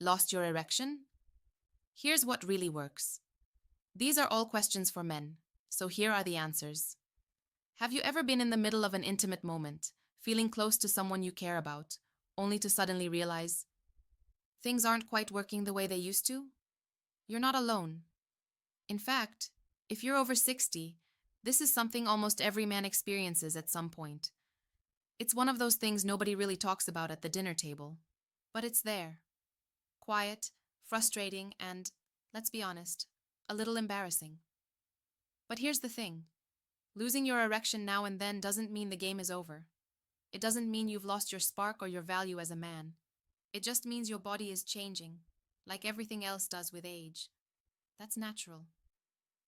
Lost your erection? Here's what really works. These are all questions for men, so here are the answers. Have you ever been in the middle of an intimate moment, feeling close to someone you care about, only to suddenly realize things aren't quite working the way they used to? You're not alone. In fact, if you're over 60, this is something almost every man experiences at some point. It's one of those things nobody really talks about at the dinner table, but it's there. Quiet, frustrating, and, let's be honest, a little embarrassing. But here's the thing. Losing your erection now and then doesn't mean the game is over. It doesn't mean you've lost your spark or your value as a man. It just means your body is changing, like everything else does with age. That's natural.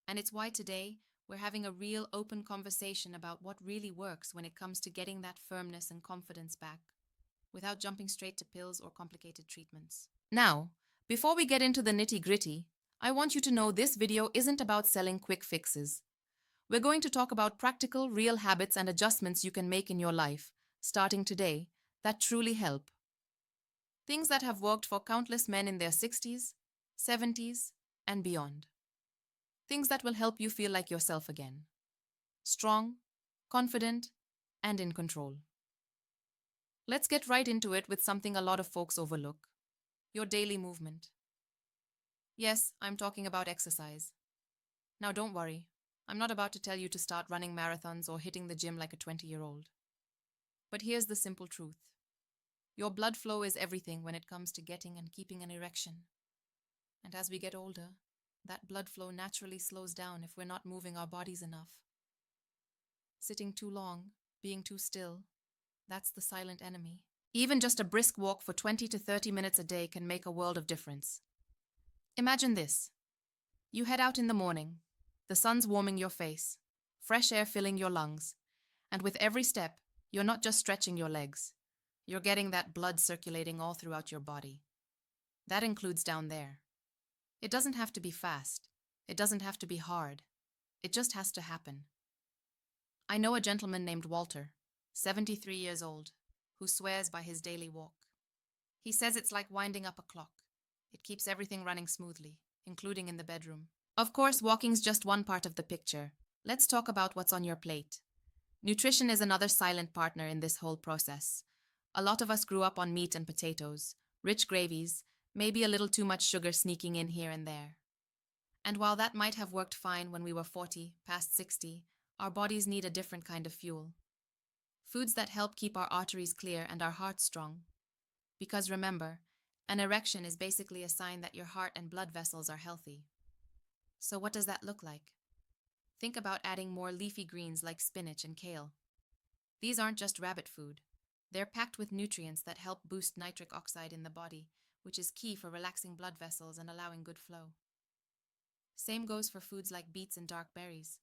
And it's why today we're having a real open conversation about what really works when it comes to getting that firmness and confidence back, without jumping straight to pills or complicated treatments. Now, before we get into the nitty-gritty, I want you to know this video isn't about selling quick fixes. We're going to talk about practical, real habits and adjustments you can make in your life, starting today, that truly help. Things that have worked for countless men in their 60s, 70s, and beyond. Things that will help you feel like yourself again. Strong, confident, and in control. Let's get right into it with something a lot of folks overlook: your daily movement. Yes, I'm talking about exercise. Now don't worry, I'm not about to tell you to start running marathons or hitting the gym like a 20-year-old. But here's the simple truth. Your blood flow is everything when it comes to getting and keeping an erection. And as we get older, that blood flow naturally slows down if we're not moving our bodies enough. Sitting too long, being too still, that's the silent enemy. Even just a brisk walk for 20 to 30 minutes a day can make a world of difference. Imagine this. You head out in the morning, the sun's warming your face, fresh air filling your lungs, and with every step, you're not just stretching your legs. You're getting that blood circulating all throughout your body. That includes down there. It doesn't have to be fast. It doesn't have to be hard. It just has to happen. I know a gentleman named Walter, 73 years old, who swears by his daily walk. He says it's like winding up a clock. It keeps everything running smoothly, including in the bedroom. Of course, walking's just one part of the picture. Let's talk about what's on your plate. Nutrition is another silent partner in this whole process. A lot of us grew up on meat and potatoes, rich gravies, maybe a little too much sugar sneaking in here and there. And while that might have worked fine when we were 40, past 60, our bodies need a different kind of fuel. Foods that help keep our arteries clear and our hearts strong. Because remember, an erection is basically a sign that your heart and blood vessels are healthy. So what does that look like? Think about adding more leafy greens like spinach and kale. These aren't just rabbit food. They're packed with nutrients that help boost nitric oxide in the body, which is key for relaxing blood vessels and allowing good flow. Same goes for foods like beets and dark berries.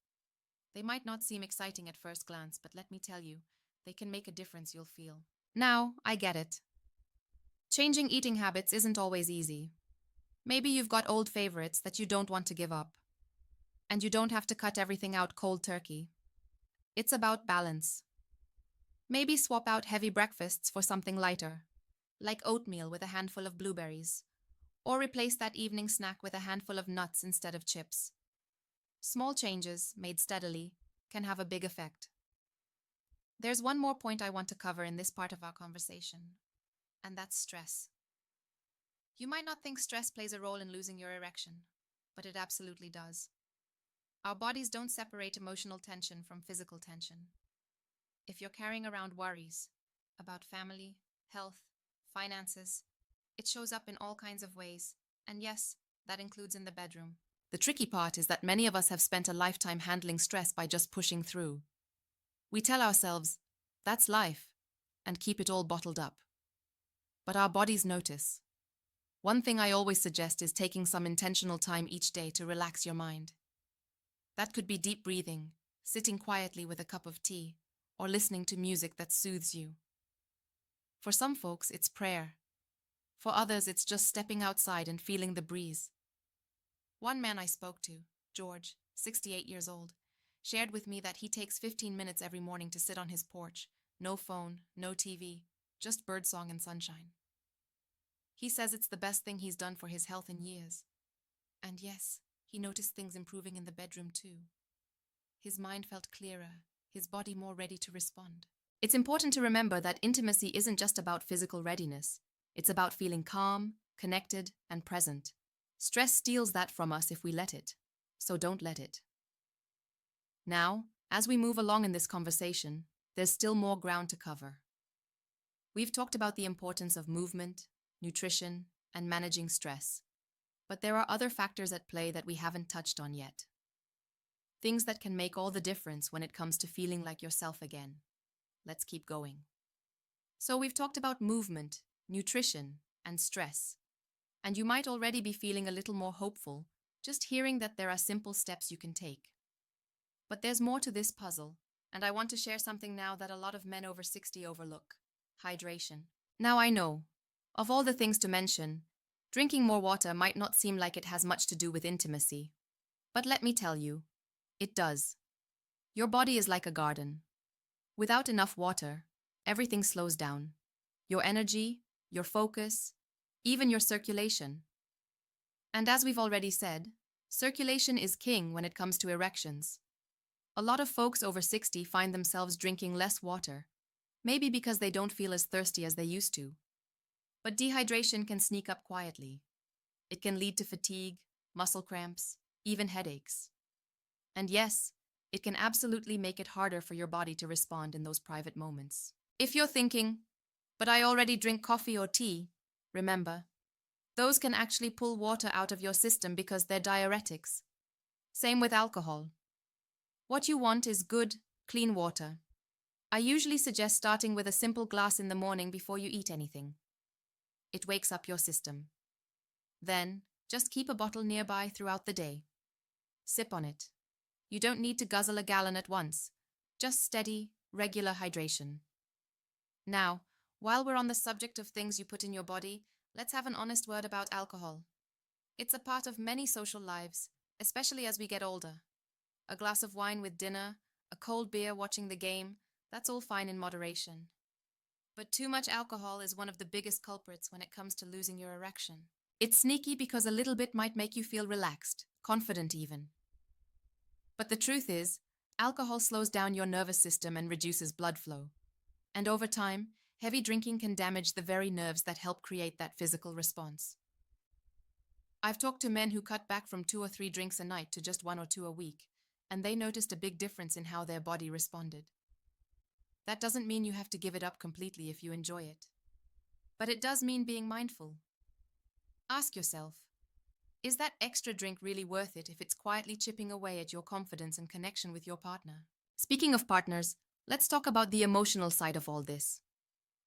They might not seem exciting at first glance, but let me tell you, they can make a difference you'll feel. Now, I get it. Changing eating habits isn't always easy. Maybe you've got old favorites that you don't want to give up. And you don't have to cut everything out cold turkey. It's about balance. Maybe swap out heavy breakfasts for something lighter, like oatmeal with a handful of blueberries, or replace that evening snack with a handful of nuts instead of chips. Small changes, made steadily, can have a big effect. There's one more point I want to cover in this part of our conversation, and that's stress. You might not think stress plays a role in losing your erection, but it absolutely does. Our bodies don't separate emotional tension from physical tension. If you're carrying around worries about family, health, finances, it shows up in all kinds of ways, and yes, that includes in the bedroom. The tricky part is that many of us have spent a lifetime handling stress by just pushing through. We tell ourselves, that's life, and keep it all bottled up. But our bodies notice. One thing I always suggest is taking some intentional time each day to relax your mind. That could be deep breathing, sitting quietly with a cup of tea, or listening to music that soothes you. For some folks, it's prayer. For others, it's just stepping outside and feeling the breeze. One man I spoke to, George, 68 years old, shared with me that he takes 15 minutes every morning to sit on his porch. No phone, no TV, just birdsong and sunshine. He says it's the best thing he's done for his health in years. And yes, he noticed things improving in the bedroom too. His mind felt clearer, his body more ready to respond. It's important to remember that intimacy isn't just about physical readiness. It's about feeling calm, connected, and present. Stress steals that from us if we let it, so don't let it. Now, as we move along in this conversation, there's still more ground to cover. We've talked about the importance of movement, nutrition, and managing stress. But there are other factors at play that we haven't touched on yet. Things that can make all the difference when it comes to feeling like yourself again. Let's keep going. So we've talked about movement, nutrition, and stress. And you might already be feeling a little more hopeful, just hearing that there are simple steps you can take. But there's more to this puzzle, and I want to share something now that a lot of men over 60 overlook: hydration. Now I know, of all the things to mention, drinking more water might not seem like it has much to do with intimacy. But let me tell you, it does. Your body is like a garden. Without enough water, everything slows down. Your energy, your focus, even your circulation. And as we've already said, circulation is king when it comes to erections. A lot of folks over 60 find themselves drinking less water, maybe because they don't feel as thirsty as they used to. But dehydration can sneak up quietly. It can lead to fatigue, muscle cramps, even headaches. And yes, it can absolutely make it harder for your body to respond in those private moments. If you're thinking, but I already drink coffee or tea, remember, those can actually pull water out of your system because they're diuretics. Same with alcohol. What you want is good, clean water. I usually suggest starting with a simple glass in the morning before you eat anything. It wakes up your system. Then, just keep a bottle nearby throughout the day. Sip on it. You don't need to guzzle a gallon at once. Just steady, regular hydration. Now, while we're on the subject of things you put in your body, let's have an honest word about alcohol. It's a part of many social lives, especially as we get older. A glass of wine with dinner, a cold beer watching the game, that's all fine in moderation. But too much alcohol is one of the biggest culprits when it comes to losing your erection. It's sneaky because a little bit might make you feel relaxed, confident even. But the truth is, alcohol slows down your nervous system and reduces blood flow. And over time, heavy drinking can damage the very nerves that help create that physical response. I've talked to men who cut back from 2 or 3 drinks a night to just 1 or 2 a week, and they noticed a big difference in how their body responded. That doesn't mean you have to give it up completely if you enjoy it. But it does mean being mindful. Ask yourself, is that extra drink really worth it if it's quietly chipping away at your confidence and connection with your partner? Speaking of partners, let's talk about the emotional side of all this.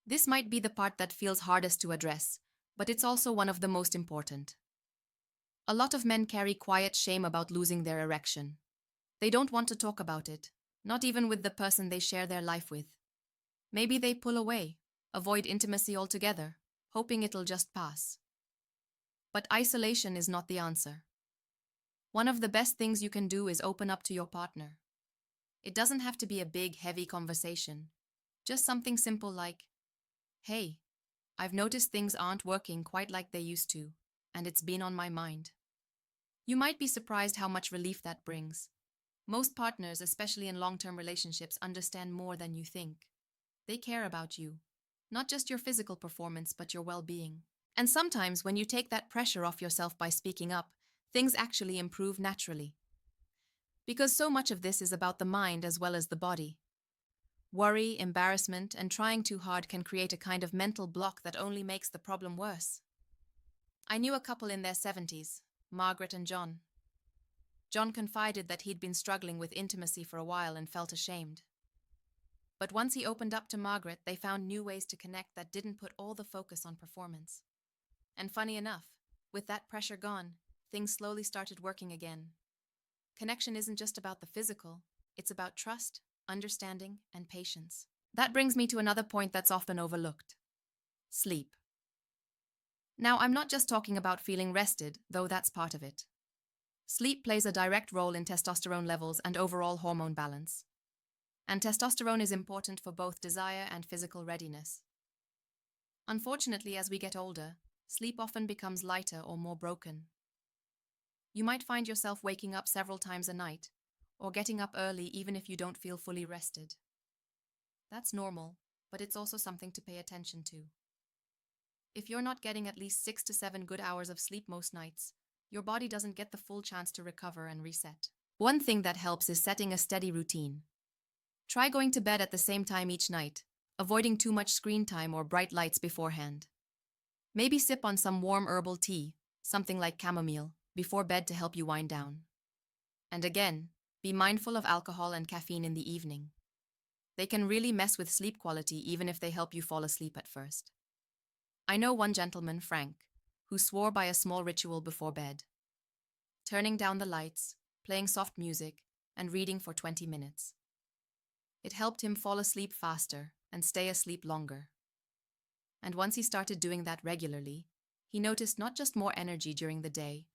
This might be the part that feels hardest to address, but it's also one of the most important. A lot of men carry quiet shame about losing their erection. They don't want to talk about it, not even with the person they share their life with. Maybe they pull away, avoid intimacy altogether, hoping it'll just pass. But isolation is not the answer. One of the best things you can do is open up to your partner. It doesn't have to be a big, heavy conversation. Just something simple like, "Hey, I've noticed things aren't working quite like they used to, and it's been on my mind." You might be surprised how much relief that brings. Most partners, especially in long-term relationships, understand more than you think. They care about you, not just your physical performance, but your well-being. And sometimes when you take that pressure off yourself by speaking up, things actually improve naturally. Because so much of this is about the mind as well as the body. Worry, embarrassment, and trying too hard can create a kind of mental block that only makes the problem worse. I knew a couple in their 70s, Margaret and John. John confided that he'd been struggling with intimacy for a while and felt ashamed. But once he opened up to Margaret, they found new ways to connect that didn't put all the focus on performance. And funny enough, with that pressure gone, things slowly started working again. Connection isn't just about the physical, it's about trust, understanding, and patience. That brings me to another point that's often overlooked: sleep. Now, I'm not just talking about feeling rested, though that's part of it. Sleep plays a direct role in testosterone levels and overall hormone balance. And testosterone is important for both desire and physical readiness. Unfortunately, as we get older, sleep often becomes lighter or more broken. You might find yourself waking up several times a night, or getting up early even if you don't feel fully rested. That's normal, but it's also something to pay attention to. If you're not getting at least 6 to 7 good hours of sleep most nights, your body doesn't get the full chance to recover and reset. One thing that helps is setting a steady routine. Try going to bed at the same time each night, avoiding too much screen time or bright lights beforehand. Maybe sip on some warm herbal tea, something like chamomile, before bed to help you wind down. And again, be mindful of alcohol and caffeine in the evening. They can really mess with sleep quality even if they help you fall asleep at first. I know one gentleman, Frank, who swore by a small ritual before bed. Turning down the lights, playing soft music, and reading for 20 minutes. It helped him fall asleep faster and stay asleep longer. And once he started doing that regularly, he noticed not just more energy during the day,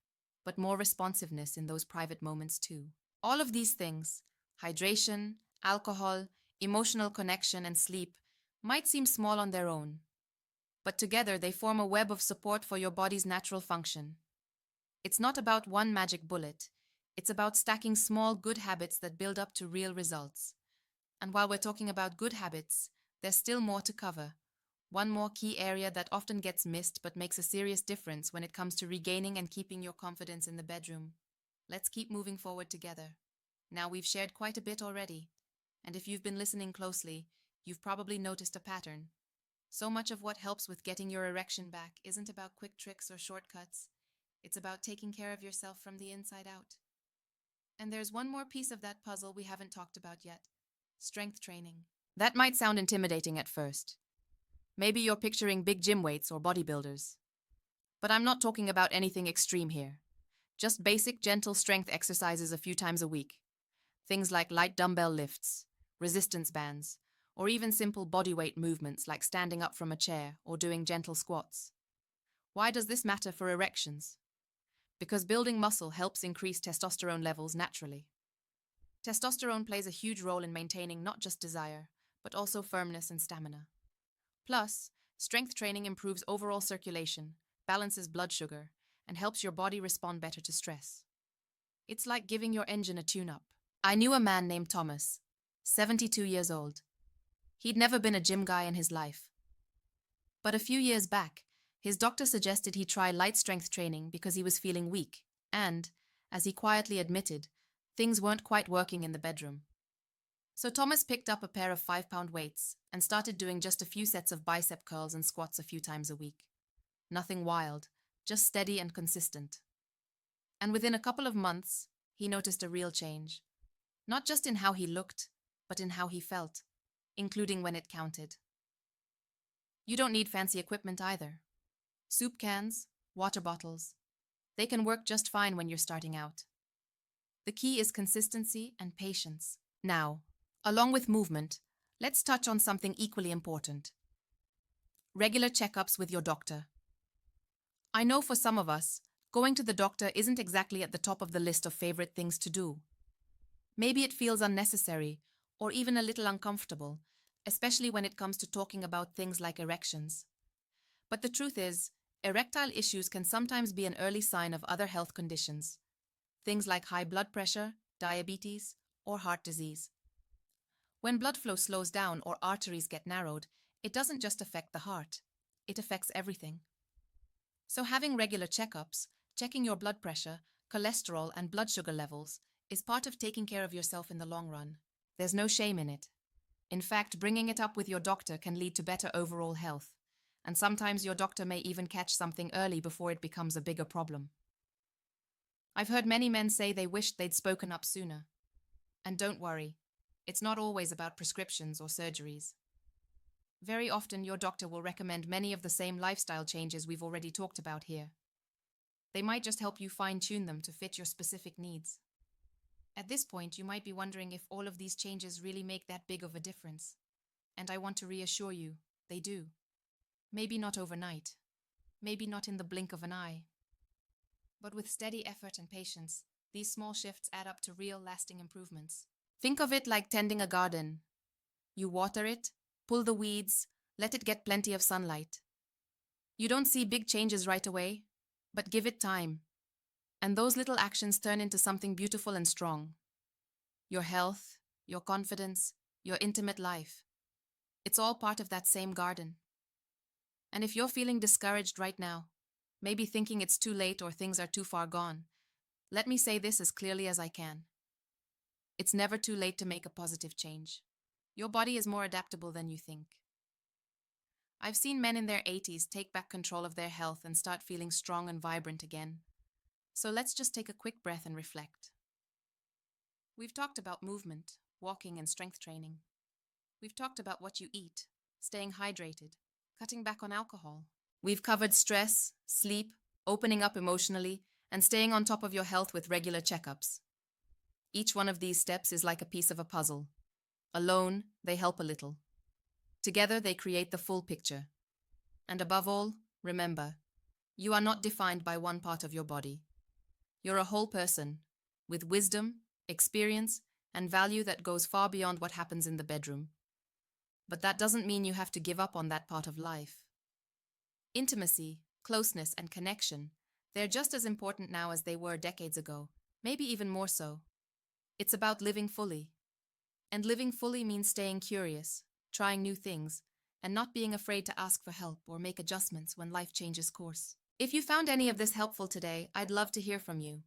but more responsiveness in those private moments too. All of these things, hydration, alcohol, emotional connection, and sleep, might seem small on their own, but together they form a web of support for your body's natural function. It's not about one magic bullet. It's about stacking small, good habits that build up to real results. And while we're talking about good habits, there's still more to cover. One more key area that often gets missed but makes a serious difference when it comes to regaining and keeping your confidence in the bedroom. Let's keep moving forward together. Now we've shared quite a bit already, and if you've been listening closely, you've probably noticed a pattern. So much of what helps with getting your erection back isn't about quick tricks or shortcuts. It's about taking care of yourself from the inside out. And there's one more piece of that puzzle we haven't talked about yet: strength training. That might sound intimidating at first. Maybe you're picturing big gym weights or bodybuilders. But I'm not talking about anything extreme here. Just basic, gentle strength exercises a few times a week. Things like light dumbbell lifts, resistance bands, or even simple bodyweight movements like standing up from a chair or doing gentle squats. Why does this matter for erections? Because building muscle helps increase testosterone levels naturally. Testosterone plays a huge role in maintaining not just desire, but also firmness and stamina. Plus, strength training improves overall circulation, balances blood sugar, and helps your body respond better to stress. It's like giving your engine a tune-up. I knew a man named Thomas, 72 years old. He'd never been a gym guy in his life. But a few years back, his doctor suggested he try light strength training because he was feeling weak, and, as he quietly admitted, things weren't quite working in the bedroom. So Thomas picked up a pair of 5-pound weights and started doing just a few sets of bicep curls and squats a few times a week. Nothing wild, just steady and consistent. And within a couple of months, he noticed a real change. Not just in how he looked, but in how he felt, including when it counted. You don't need fancy equipment either. Soup cans, water bottles, they can work just fine when you're starting out. The key is consistency and patience. Now, along with movement, let's touch on something equally important: regular checkups with your doctor. I know for some of us, going to the doctor isn't exactly at the top of the list of favorite things to do. Maybe it feels unnecessary or even a little uncomfortable, especially when it comes to talking about things like erections. But the truth is, erectile issues can sometimes be an early sign of other health conditions. Things like high blood pressure, diabetes, or heart disease. When blood flow slows down or arteries get narrowed, it doesn't just affect the heart, it affects everything. So having regular checkups, checking your blood pressure, cholesterol, and blood sugar levels is part of taking care of yourself in the long run. There's no shame in it. In fact, bringing it up with your doctor can lead to better overall health, and sometimes your doctor may even catch something early before it becomes a bigger problem. I've heard many men say they wished they'd spoken up sooner. And don't worry, it's not always about prescriptions or surgeries. Very often your doctor will recommend many of the same lifestyle changes we've already talked about here. They might just help you fine-tune them to fit your specific needs. At this point, you might be wondering if all of these changes really make that big of a difference. And I want to reassure you, they do. Maybe not overnight. Maybe not in the blink of an eye. But with steady effort and patience, these small shifts add up to real, lasting improvements. Think of it like tending a garden. You water it, pull the weeds, let it get plenty of sunlight. You don't see big changes right away, but give it time. And those little actions turn into something beautiful and strong. Your health, your confidence, your intimate life. It's all part of that same garden. And if you're feeling discouraged right now, maybe thinking it's too late or things are too far gone, let me say this as clearly as I can. It's never too late to make a positive change. Your body is more adaptable than you think. I've seen men in their 80s take back control of their health and start feeling strong and vibrant again. So let's just take a quick breath and reflect. We've talked about movement, walking, and strength training. We've talked about what you eat, staying hydrated, cutting back on alcohol. We've covered stress, sleep, opening up emotionally, and staying on top of your health with regular checkups. Each one of these steps is like a piece of a puzzle. Alone, they help a little. Together, they create the full picture. And above all, remember, you are not defined by one part of your body. You're a whole person, with wisdom, experience, and value that goes far beyond what happens in the bedroom. But that doesn't mean you have to give up on that part of life. Intimacy, closeness, and connection, they're just as important now as they were decades ago, maybe even more so. It's about living fully. And living fully means staying curious, trying new things, and not being afraid to ask for help or make adjustments when life changes course. If you found any of this helpful today, I'd love to hear from you.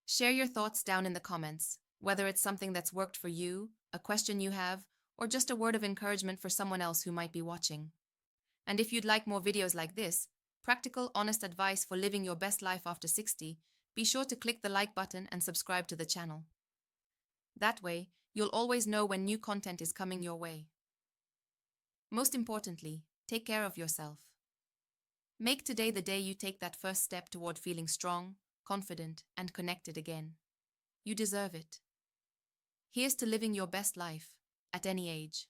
Share your thoughts down in the comments, whether it's something that's worked for you, a question you have, or just a word of encouragement for someone else who might be watching. And if you'd like more videos like this, practical, honest advice for living your best life after 60, be sure to click the like button and subscribe to the channel. That way, you'll always know when new content is coming your way. Most importantly, take care of yourself. Make today the day you take that first step toward feeling strong, confident, and connected again. You deserve it. Here's to living your best life, at any age.